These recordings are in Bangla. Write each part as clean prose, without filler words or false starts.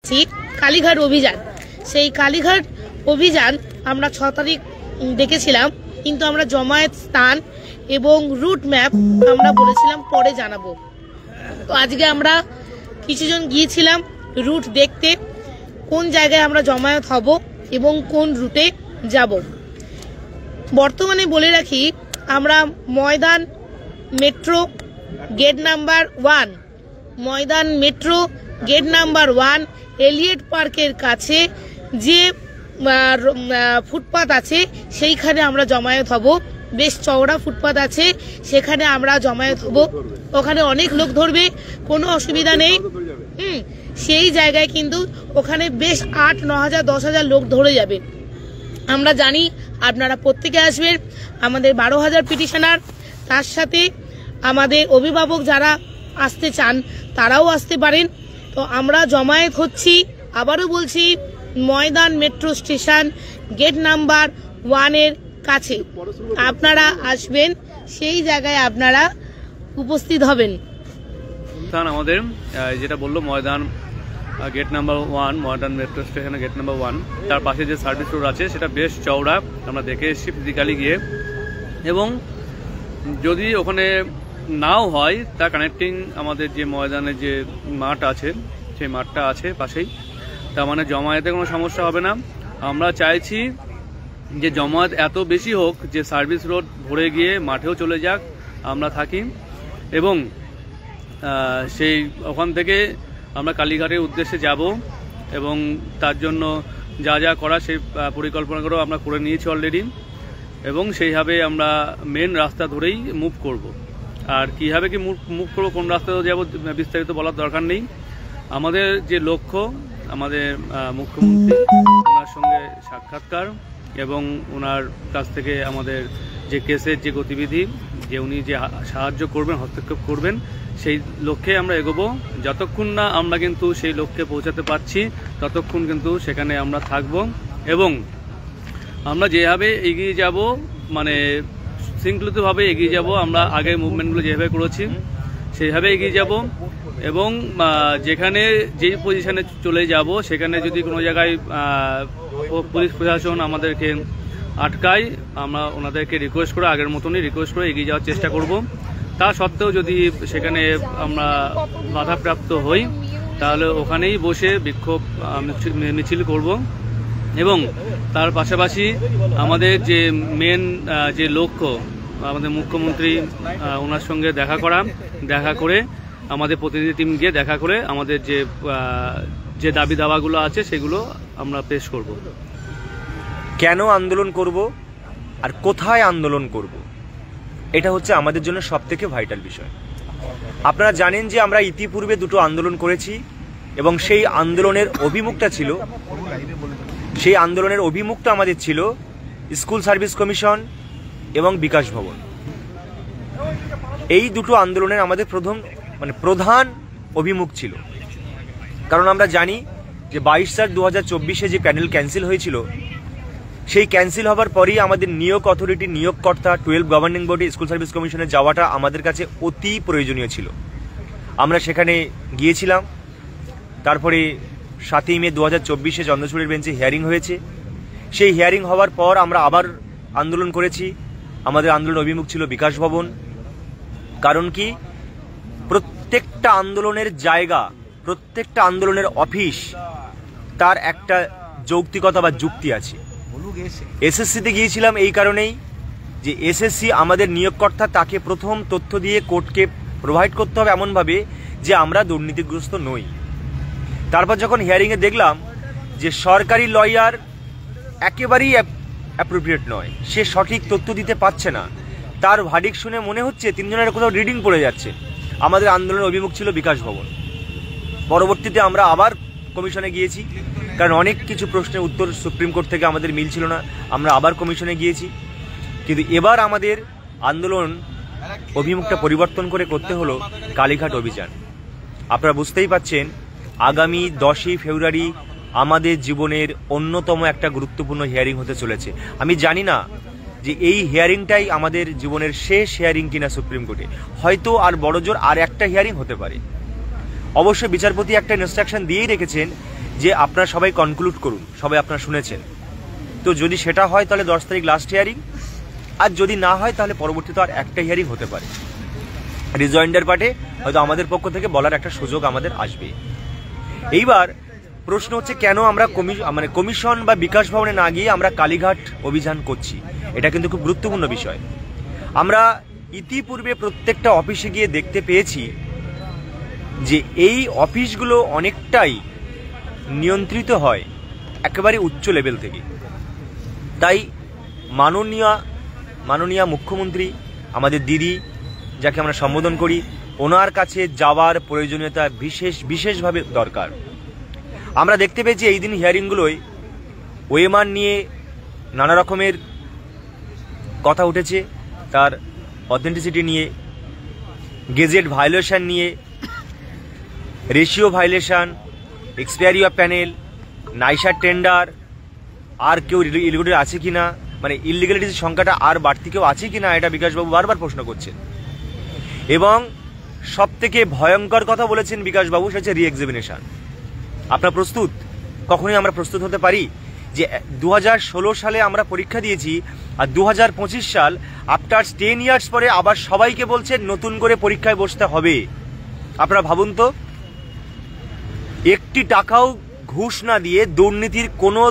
যাচ্ছি কালীঘাট অভিযান। সেই কালীঘাট অভিযান আমরা 6 তারিখ দেখেছিলাম, কিন্তু আমরা জমায়েত স্থান এবং রুট ম্যাপ আমরা বলেছিলাম পরে জানাবো। তো আজকে আমরা কিছুজন গিয়েছিলাম রুট দেখতে, কোন জায়গায় আমরা জমায়েত হব এবং কোন রুটে যাব। বর্তমানে বলে রাখি, আমরা ময়দান মেট্রো গেট নাম্বার 1, ময়দান মেট্রো গেট নাম্বার 1 এলিয়েট পার্কের কাছে যে ফুটপাত আছে সেইখানে আমরা জমায়েত হব। বেশ চওড়া ফুটপাত আছে, সেখানে আমরা জমায়েত হব। ওখানে অনেক লোক ধরবে, কোনো অসুবিধা নেই। সেই জায়গায় কিন্তু ওখানে বেশ 8, 9 হাজার 10 হাজার লোক ধরে যাবে। আমরা জানি আপনারা প্রত্যেকে আসবেন, আমাদের 12,000 পিটিশনার, তার সাথে আমাদের অভিভাবক যারা আসতে চান তারাও আসতে পারেন। তো আমরা জমায়েত হচ্ছি, আবারও বলছি, ময়দান মেট্রো স্টেশন গেট নাম্বার 1 এর কাছে আপনারা আসবেন, সেই জায়গায় আপনারা উপস্থিত হবেন। আমাদের যেটা বললো ময়দান গেট নাম্বার 1, ময়দান মেট্রো স্টেশনের গেট নাম্বার 1, তার পাশে যে সার্ভিস রোড আছে সেটা বেশ চওড়া, আমরা দেখে এসেছি ফিজিক্যালি গিয়ে। এবং যদি ওখানে নাও হয়, তা কানেক্টিং আমাদের যে ময়দানের যে মাঠ আছে সেই মাঠটা আছে পাশেই, তার মানে জমায়েতে কোনো সমস্যা হবে না। আমরা চাইছি যে জমায়েত এত বেশি হোক যে সার্ভিস রোড ভরে গিয়ে মাঠেও চলে যাক, আমরা থাকি। এবং সেই ওখান থেকে আমরা কালীঘাটের উদ্দেশ্যে যাব, এবং তার জন্য যা যা করা সেই পরিকল্পনাগুলো আমরা করে নিয়েছি অলরেডি, এবং সেইভাবে আমরা মেন রাস্তা ধরেই মুভ করব। আর কীভাবে কি মুভ করবো, কোন রাস্তায় যাব বিস্তারিত বলার দরকার নেই। আমাদের যে লক্ষ্য, আমাদের মুখ্যমন্ত্রী, ওনার সঙ্গে সাক্ষাৎকার এবং ওনার কাছ থেকে আমাদের যে কেসের যে গতিবিধি, যে উনি যে সাহায্য করবেন, হস্তক্ষেপ করবেন, সেই লক্ষ্যে আমরা এগোবো। যতক্ষণ না আমরা কিন্তু সেই লক্ষ্যে পৌঁছাতে পারছি ততক্ষণ কিন্তু সেখানে আমরা থাকব। এবং আমরা যেভাবে এগিয়ে যাব, মানে শৃঙ্খলিতভাবে এগিয়ে যাব, আমরা আগের মুভমেন্টগুলো যেভাবে করেছি সেইভাবে এগিয়ে যাব। এবং যেখানে যেই পজিশনে চলে যাব, সেখানে যদি কোনো জায়গায় পুলিশ প্রশাসন আমাদেরকে আটকায়, আমরা ওনাদেরকে রিকোয়েস্ট করে, আগের মতনই রিকোয়েস্ট করে এগিয়ে যাওয়ার চেষ্টা করব। তা সত্ত্বেও যদি সেখানে আমরা বাধাপ্রাপ্ত হই, তাহলে ওখানেই বসে বিক্ষোভ মিছিল করব। এবং তার পাশাপাশি আমাদের যে মেন যে লক্ষ্য, আমাদের মুখ্যমন্ত্রী ওনার সঙ্গে দেখা করে আমাদের প্রতিনিধি টিম গিয়ে দেখা করে আমাদের যে দাবি দাওয়াগুলো আছে সেগুলো আমরা পেশ করব। কেন আন্দোলন করব আর কোথায় আন্দোলন করব, এটা হচ্ছে আমাদের জন্য সবথেকে ভাইটাল বিষয়। আপনারা জানেন যে আমরা ইতিপূর্বে 2টো আন্দোলন করেছি, এবং সেই আন্দোলনের অভিমুখটা আমাদের ছিল স্কুল সার্ভিস কমিশন এবং বিকাশ ভবন। এই 2টো আন্দোলনের আমাদের প্রধান অভিমুখ ছিল। কারণ আমরা জানি যে 22/4/2024 যে প্যানেল ক্যান্সেল হয়েছিল, সেই ক্যান্সেল হবার পরেই আমাদের নিয়োগকর্তা 12 গভর্নিং বডি স্কুল সার্ভিস কমিশনে যাওয়াটা আমাদের কাছে অতি প্রয়োজনীয় ছিল। আমরা সেখানে গিয়েছিলাম। তারপরে 7ই মে 2024 চন্দ্রচূড়ের বেঞ্চে হিয়ারিং হয়েছে। সেই হিয়ারিং হওয়ার পর আমরা আবার আন্দোলন করেছি। আমাদের আন্দোলন অভিমুখ ছিল বিকাশ ভবন। কারণ কি, প্রত্যেকটা আন্দোলনের জায়গা, প্রত্যেকটা আন্দোলনের অফিস, তার একটা যৌক্তিকতা বা যুক্তি আছে। এসএসসিতে গিয়েছিলাম এই কারণেই যে এসএসসি আমাদের নিয়োগকর্তা, তাকে প্রথম তথ্য দিয়ে কোর্টকে প্রোভাইড করতে হবে এমনভাবে যে আমরা দুর্নীতিগ্রস্ত নই। তারপর যখন হিয়ারিংয়ে দেখলাম যে সরকারি লয়ার একেবারেই অ্যাপ্রোপ্রিয়েট নয়, সে সঠিক তথ্য দিতে পারছে না, তার ভার্ডিক্ট শুনে মনে হচ্ছে 3 জনের কোথাও রিডিং পড়ে যাচ্ছে। আমাদের আন্দোলনের অভিমুখ ছিল বিকাশ ভবন। পরবর্তীতে আমরা আবার কমিশনে গিয়েছি, কারণ অনেক কিছু প্রশ্নের উত্তর সুপ্রিম কোর্ট থেকে আমাদের মিলছিল না। আমরা আবার কমিশনে গিয়েছি, কিন্তু এবার আমাদের আন্দোলন অভিমুখটা পরিবর্তন করে করতে হলো কালীঘাট অভিযান। আপনারা বুঝতেই পাচ্ছেন, আগামী 10ই ফেব্রুয়ারি আমাদের জীবনের অন্যতম একটা গুরুত্বপূর্ণ হিয়ারিং হতে চলেছে। আমি জানি না যে এই হিয়ারিংটাই আমাদের জীবনের শেষ হিয়ারিং কিনা সুপ্রিম কোর্টে, হয়তো আর বড়জোর আর একটা হিয়ারিং হতে পারে। অবশ্য বিচারপতি একটা ইনস্ট্রাকশন দিয়েই রেখেছেন যে আপনারা সবাই কনক্লুড করুন, সবাই আপনারা শুনেছেন। তো যদি সেটা হয় তাহলে 10 তারিখ লাস্ট হিয়ারিং, আর যদি না হয় তাহলে পরবর্তীতে আর একটা হিয়ারিং হতে পারে। রিজয়েন্ডার পার্টে হয়তো আমাদের পক্ষ থেকে বলার একটা সুযোগ আমাদের আসবে। এইবার প্রশ্ন হচ্ছে কেন আমরা কমিশন বা বিকাশ ভবনে না গিয়ে আমরা কালীঘাট অভিযান করছি। এটা কিন্তু খুব গুরুত্বপূর্ণ বিষয়। আমরা ইতিপূর্বে প্রত্যেকটা অফিসে গিয়ে দেখতে পেয়েছি যে এই অফিসগুলো অনেকটাই নিয়ন্ত্রিত হয় একেবারে উচ্চ লেভেল থেকে। তাই মাননীয় মুখ্যমন্ত্রী আমাদের দিদি, যাকে আমরা সম্বোধন করি, ওনার কাছে যাওয়ার প্রয়োজনীয়তা বিশেষভাবে দরকার। আমরা দেখতে পেয়েছি এই দিন হিয়ারিংগুলোয় ওএমআর নিয়ে নানা রকমের কথা উঠেছে, তার অথেন্টিসিটি নিয়ে, গেজেট ভায়োলেশন নিয়ে, ratio violation, expiry of panel, নাইসা টেন্ডার, আর কেউ ইলিগেল আছে কিনা, মানে ইলিগ্যালিটির সংখ্যাটা আর বাড়তি কেউ আছে কিনা, এটা বিকাশবাবু বারবার প্রশ্ন করছেন। এবং সব থেকে ভয়ঙ্কর কথা বলেছেন বিকাশবাবু, সেটা হচ্ছে রি-এক্সামিনেশন। আপনারা প্রস্তুত? কখনোই আমরা প্রস্তুত হতে পারি যে 2016 সালে আমরা পরীক্ষা দিয়েছি, আর 2025 সাল আফটার 10 ইয়ার্স পরে আবার সবাইকে বলছেন নতুন করে পরীক্ষায় বসতে হবে। আপনারা ভাবুন তো, একটি টাকাও ঘুষ না দিয়ে, দুর্নীতির কোনো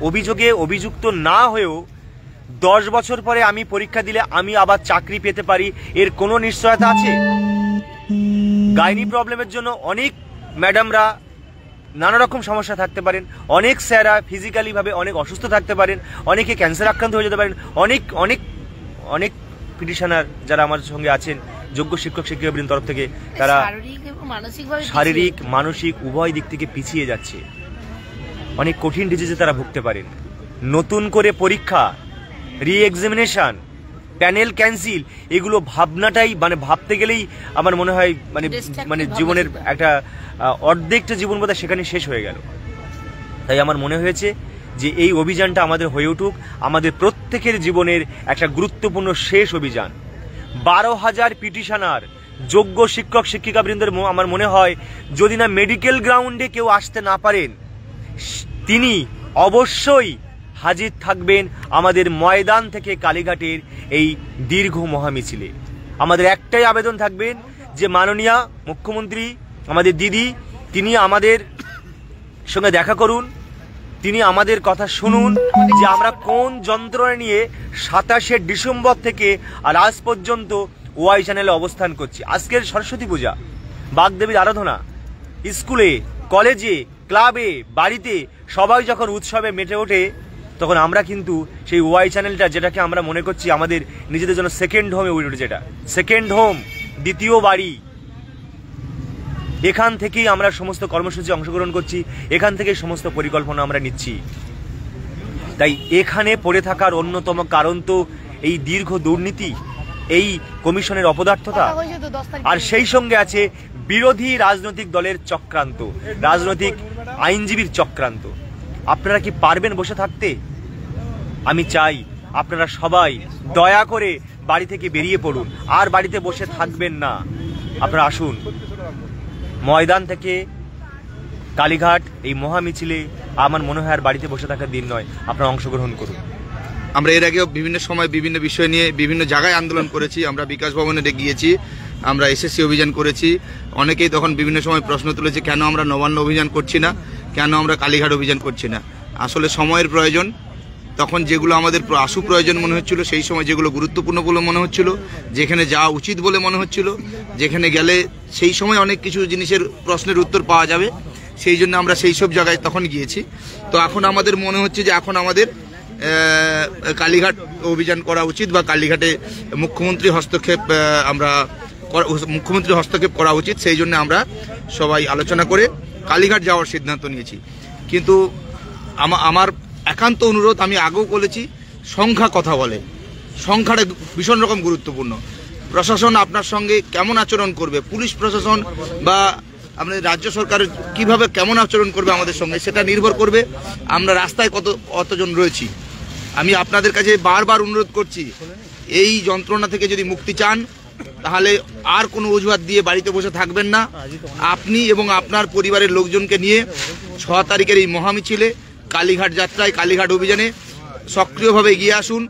অভিযোগে অভিযুক্ত না হয়েও 10 বছর পরে আমি পরীক্ষা দিলে আমি আবার চাকরি পেতে পারি, এর কোনো নিশ্চয়তা আছে? গাইনি প্রবলেমের জন্য অনেক ম্যাডামরা নানা রকম সমস্যা থাকতে পারেন, অনেক স্যাররা ফিজিক্যালি ভাবে অনেক অসুস্থ থাকতে পারেন, অনেকে ক্যান্সার আক্রান্ত হয়ে যেতে পারেন, অনেক অনেক অনেক পিটিশনার যারা আমার সঙ্গে আছেন যোগ্য শিক্ষক শিক্ষিকাবৃন্দের তরফ থেকে, তারা শারীরিক মানসিক উভয় দিক থেকে পিছিয়ে যাচ্ছে, অনেক কঠিন ডিজিজে তারা ভুগতে পারেন। নতুন করে পরীক্ষা, রি-এক্সামিনেশন, প্যানেল ক্যান্সেল, এগুলো ভাবনাটাই ভাবতে গেলেই আমার মনে হয় জীবনের একটা অর্ধেকটা জীবন বোধহয় সেখানে শেষ হয়ে গেল। তাই আমার মনে হয়েছে যে এই অভিযানটা আমাদের হয়ে উঠুক আমাদের প্রত্যেকের জীবনের একটা গুরুত্বপূর্ণ শেষ অভিযান। 12,000 পিটিশনার, যোগ্য শিক্ষক শিক্ষিকাবৃন্দের আমার মনে হয় যদি না মেডিকেল গ্রাউন্ডে কেউ আসতে না পারেন, তিনি অবশ্যই হাজির থাকবেন আমাদের ময়দান থেকে কালীঘাটের এই দীর্ঘ মহামিছিলে। আমাদের একটাই আবেদন থাকবেন যে মাননীয় মুখ্যমন্ত্রী আমাদের দিদি, তিনি আমাদের সঙ্গে দেখা করুন, তিনি আমাদের কথা শুনুন যে আমরা কোন যন্ত্রণা নিয়ে 27শে ডিসেম্বর থেকে আর আজ পর্যন্ত ওয়াই চ্যানেলে অবস্থান করছি। আজকের সরস্বতী পূজা, বাগদেবীর আরাধনা, স্কুলে, কলেজে, ক্লাবে, বাড়িতে সবাই যখন উৎসবে মেতে ওঠে, তখন আমরা কিন্তু সেই ওয়াই চ্যানেলটা, যেটাকে আমরা মনে করছি আমাদের নিজেদের জন্য সেকেন্ড হোমে উঠে, যেটা সেকেন্ড হোম, দ্বিতীয় বাড়ি, এখান থেকেই আমরা সমস্ত কর্মসূচি অংশগ্রহণ করছি, এখান থেকেই সমস্ত পরিকল্পনা আমরা নিচ্ছি। তাই এখানে পড়ে থাকার অন্যতম কারণ তো এই দীর্ঘ দুর্নীতি, এই কমিশনের অপদার্থতা, আর সেই সঙ্গে আছে বিরোধী রাজনৈতিক দলের চক্রান্ত, রাজনৈতিক আইনজীবীর চক্রান্ত। আপনারা কি পারবেন বসে থাকতে? আমি চাই আপনারা সবাই দয়া করে বাড়ি থেকে বেরিয়ে পড়ুন, আর বাড়িতে বসে থাকবেন না। আপনারা আসুন ময়দান থেকে কালীঘাট এই মহামিছিলে। আমার মনে হয় আর বাড়িতে বসে থাকার দিন নয়, আপনারা অংশগ্রহণ করুন। আমরা এর আগেও বিভিন্ন সময় বিভিন্ন বিষয় নিয়ে বিভিন্ন জায়গায় আন্দোলন করেছি। আমরা বিকাশ ভবনে গিয়েছি, আমরা এসএসসি অভিযান করেছি। অনেকেই তখন বিভিন্ন সময় প্রশ্ন তুলেছে কেন আমরা নবান্ন অভিযান করছি না, কেন আমরা কালীঘাট অভিযান করছি না। আসলে সময়ের প্রয়োজন। তখন যেগুলো আমাদের আশু প্রয়োজন মনে হচ্ছিল, সেই সময় যেগুলো গুরুত্বপূর্ণ বলে মনে হচ্ছিল, যেখানে যাওয়া উচিত বলে মনে হচ্ছিল, যেখানে গেলে সেই সময় অনেক কিছু জিনিসের প্রশ্নের উত্তর পাওয়া যাবে, সেই জন্য আমরা সেই সব জায়গায় তখন গিয়েছি। তো এখন আমাদের মনে হচ্ছে যে এখন আমাদের কালীঘাট অভিযান করা উচিত, বা কালীঘাটে মুখ্যমন্ত্রীর হস্তক্ষেপ করা উচিত। সেই জন্য আমরা সবাই আলোচনা করে কালীঘাট যাওয়ার সিদ্ধান্ত নিয়েছি। কিন্তু আমার একান্ত অনুরোধ, আমি আগেও বলেছি, সংখ্যা কথা বলে, সংখ্যাটা ভীষণ রকম গুরুত্বপূর্ণ। প্রশাসন আপনার সঙ্গে কেমন আচরণ করবে, পুলিশ প্রশাসন বা আমাদের রাজ্য সরকার কিভাবে কেমন আচরণ করবে আমাদের সঙ্গে, সেটা নির্ভর করবে আমরা রাস্তায় কতজন রয়েছি। আমি আপনাদের কাছে বারবার অনুরোধ করছি, এই যন্ত্রণা থেকে যদি মুক্তি চান তাহলে আর কোনো অজুহাত দিয়ে বাড়িতে বসে থাকবেন না। আপনি এবং আপনার পরিবারের লোকজনকে নিয়ে 6 তারিখের এই মহামিছিলে, কালীঘাট যাত্রায়, কালীঘাট অভিযানে সক্রিয়ভাবে এগিয়ে আসুন।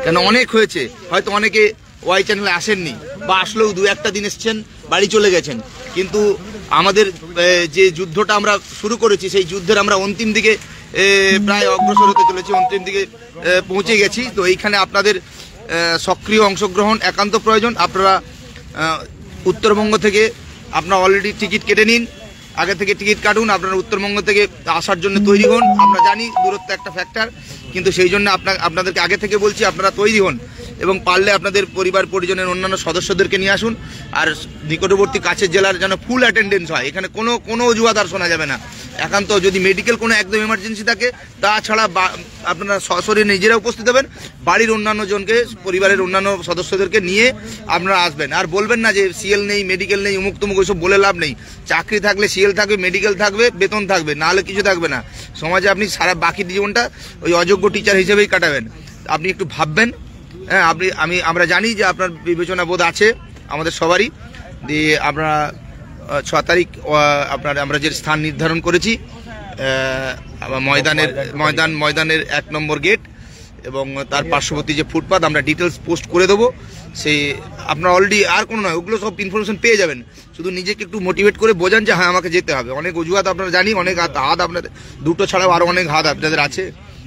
কেন অনেক হয়েছে, হয়তো অনেকে ওয়াই চ্যানেলে আসেননি বা আসলেও 2-1টা দিন এসছেন, বাড়ি চলে গেছেন, কিন্তু আমাদের যে যুদ্ধটা আমরা শুরু করেছি সেই যুদ্ধের আমরা অন্তিম দিকে প্রায় অগ্রসর হতে চলেছি, অন্তিম দিকে পৌঁছে গেছি। তো এইখানে আপনাদের সক্রিয় অংশগ্রহণ একান্ত প্রয়োজন। আপনারা উত্তরবঙ্গ থেকে আপনারা অলরেডি টিকিট কেটে নিন, আগে থেকে টিকিট কাটুন, আপনারা উত্তরবঙ্গ থেকে আসার জন্য তৈরি হন। আমরা জানি দূরত্ব একটা ফ্যাক্টর, কিন্তু সেই জন্য আপনাদেরকে আগে থেকে বলছি আপনারা তৈরি হন এবং পারলে আপনাদের পরিবার পরিজনের অন্যান্য সদস্যদেরকে নিয়ে আসুন। আর নিকটবর্তী কাছের জেলার যেন ফুল অ্যাটেন্ডেন্স হয়, এখানে কোনো অজুহাত আর শোনা যাবে না। একান্ত যদি মেডিকেল কোনো একদম এমার্জেন্সি থাকে, তাছাড়া আপনারা সশরীরে নিজেরা উপস্থিত হবেন, বাড়ির অন্যান্য জনকে, পরিবারের অন্যান্য সদস্যদেরকে নিয়ে আপনারা আসবেন। আর বলবেন না যে সিএল নেই, মেডিকেল নেই, উমুক তুমুক, ওইসব বলে লাভ নেই। চাকরি থাকলে সিএল থাকবে, মেডিকেল থাকবে, বেতন থাকবে, নাহলে কিছু থাকবে না। সমাজে আপনি সারা বাকি জীবনটা ওই অযোগ্য টিচার হিসেবেই কাটাবেন। আপনি একটু ভাববেন। হ্যাঁ, আমরা জানি যে আপনার বিবেচনা বোধ আছে আমাদের সবারই। দিয়ে আপনারা 6 তারিখ আমরা যে স্থান নির্ধারণ করেছি, ময়দানের 1 নম্বর গেট এবং তার পার্শ্ববর্তী যে ফুটপাথ, আমরা ডিটেলস পোস্ট করে দেবো। সেই আপনারা অলরেডি, আর কোনো নয়, ওগুলো সব ইনফরমেশন পেয়ে যাবেন। শুধু নিজেকে একটু মোটিভেট করে বোঝান যে হ্যাঁ আমাকে যেতে হবে। অনেক অজুহাত আপনারা জানি, অনেক হাত আপনাদের, দুটো ছাড়াও আরও অনেক হাত আপনাদের আছে,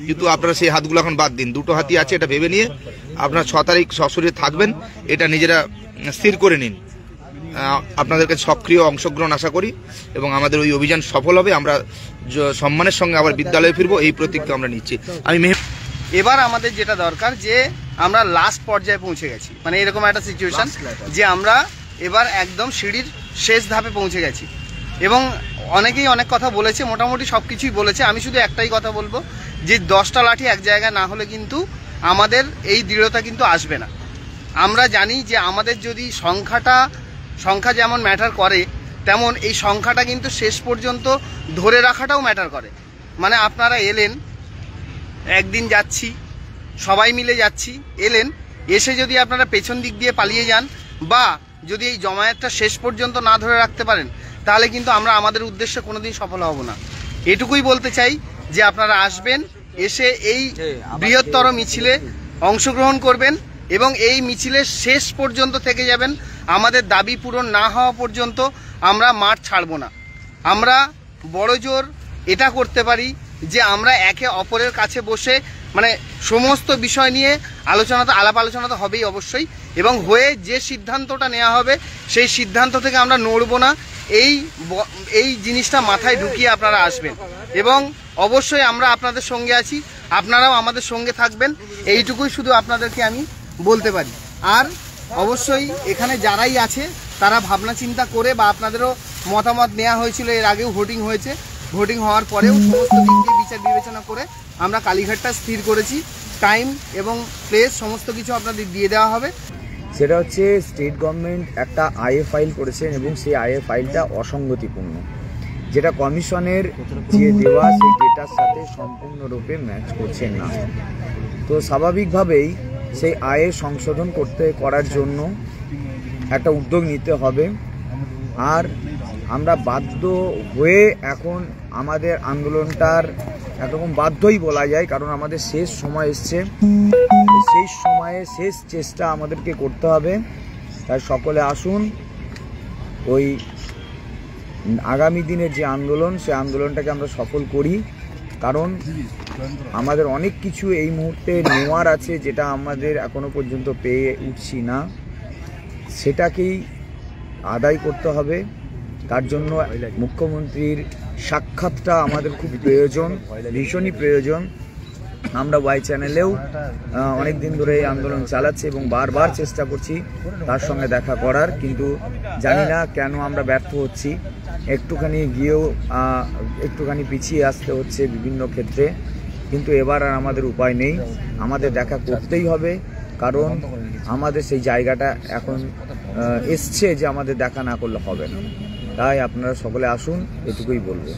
কিন্তু আপনারা সেই হাতগুলো এখন বাদ দিন। 2টো হাতই আছে, এটা ভেবে নিয়ে আপনারা 6 তারিখ সশরীরে থাকবেন, এটা নিজেরা স্থির করে নিন। আপনাদেরকে সক্রিয় অংশগ্রহণ আশা করি এবং আমাদের ওই অভিযান সফল হবে। আমরা সম্মানের সঙ্গে আবার বিদ্যালয়ে ফিরবো, এই প্রতিজ্ঞা আমরা নিচ্ছি। এবার আমাদের যেটা দরকার, যে আমরা লাস্ট পর্যায়ে পৌঁছে গেছি, মানে এরকম একটা সিচুয়েশন যে আমরা এবার একদম সিঁড়ির শেষ ধাপে পৌঁছে গেছি। এবং অনেকেই অনেক কথা বলেছে, মোটামুটি সব কিছুই বলেছে। আমি শুধু একটাই কথা বলবো, যে 10টা লাঠি এক জায়গায় না হলে কিন্তু আমাদের এই দৃঢ়তা কিন্তু আসবে না। আমরা জানি যে আমাদের যদি সংখ্যা যেমন ম্যাটার করে, তেমন এই সংখ্যাটা কিন্তু শেষ পর্যন্ত ধরে রাখাটাও ম্যাটার করে। মানে আপনারা এলেন, একদিন যাচ্ছি, সবাই মিলে যাচ্ছি, এলেন, এসে যদি আপনারা পেছন দিক দিয়ে পালিয়ে যান বা যদি এই জমায়েতটা শেষ পর্যন্ত না ধরে রাখতে পারেন, তাহলে কিন্তু আমরা আমাদের উদ্দেশ্যে কোনোদিন সফল হব না। এটুকুই বলতে চাই যে আপনারা আসবেন, এসে এই বৃহত্তর মিছিলে অংশগ্রহণ করবেন এবং এই মিছিলের শেষ পর্যন্ত থেকে যাবেন। আমাদের দাবি পূরণ না হওয়া পর্যন্ত আমরা মাঠ ছাড়ব না। আমরা বড় জোর এটা করতে পারি যে আমরা একে অপরের কাছে বসে, মানে সমস্ত বিষয় নিয়ে আলাপ আলোচনা তো হবেই অবশ্যই, এবং হয়ে যে সিদ্ধান্তটা নেওয়া হবে সেই সিদ্ধান্ত থেকে আমরা নড়ব না। এই জিনিসটা মাথায় ঢুকিয়ে আপনারা আসবেন এবং অবশ্যই আমরা আপনাদের সঙ্গে আছি, আপনারাও আমাদের সঙ্গে থাকবেন। এইটুকুই শুধু আপনাদেরকে আমি বলতে পারি। আর অবশ্যই এখানে যারাই আছে তারা ভাবনা চিন্তা করে, বা আপনাদেরও মতামত নেওয়া হয়েছিল, এর আগেও ভোটিং হয়েছে, ভোটিং হওয়ার পরেও সমস্ত দিক দিয়ে বিচার বিবেচনা করে আমরা কালীঘাটটা স্থির করেছি। টাইম এবং প্লেস সমস্ত কিছু আপনাদের দিয়ে দেওয়া হবে। সেটা হচ্ছে স্টেট গভর্নমেন্ট একটা আইএ ফাইল করেছেন এবং সেই আইএ ফাইলটা অসঙ্গতিপূর্ণ, যেটা কমিশনের যে দেওয়া সেই ডেটার সাথে সম্পূর্ণরূপে ম্যাচ করছে না। তো স্বাভাবিকভাবেই সেই আইএ সংশোধন করার জন্য একটা উদ্যোগ নিতে হবে। আর আমরা বাধ্য হয়ে এখন আমাদের আন্দোলনটার একরকম বাধ্যই বলা যায়, কারণ আমাদের শেষ সময় এসছে, সেই সময়ে শেষ চেষ্টা আমাদেরকে করতে হবে। তাই সকলে আসুন, ওই আগামী দিনের যে আন্দোলন, সেই আন্দোলনটাকে আমরা সফল করি। কারণ আমাদের অনেক কিছু এই মুহূর্তে নেওয়ার আছে, যেটা আমাদের এখনো পর্যন্ত পেয়ে উঠছি না, সেটাকেই আদায় করতে হবে। তার জন্য মুখ্যমন্ত্রীর সাক্ষাৎটা আমাদের খুব প্রয়োজন, ভীষণই প্রয়োজন। আমরা ওয়াই চ্যানেলেও অনেক দিন ধরে এই আন্দোলন চালাচ্ছি এবং বারবার চেষ্টা করছি তার সঙ্গে দেখা করার, কিন্তু জানি না কেন আমরা ব্যর্থ হচ্ছি। একটুখানি গিয়েও একটুখানি পিছিয়ে আসতে হচ্ছে বিভিন্ন ক্ষেত্রে, কিন্তু এবার আর আমাদের উপায় নেই, আমাদের দেখা করতেই হবে। কারণ আমাদের সেই জায়গাটা এখন এসছে যে আমাদের দেখা না করলে হবে না। তাই আপনারা সকলে আসুন, এটুকুই বলবো।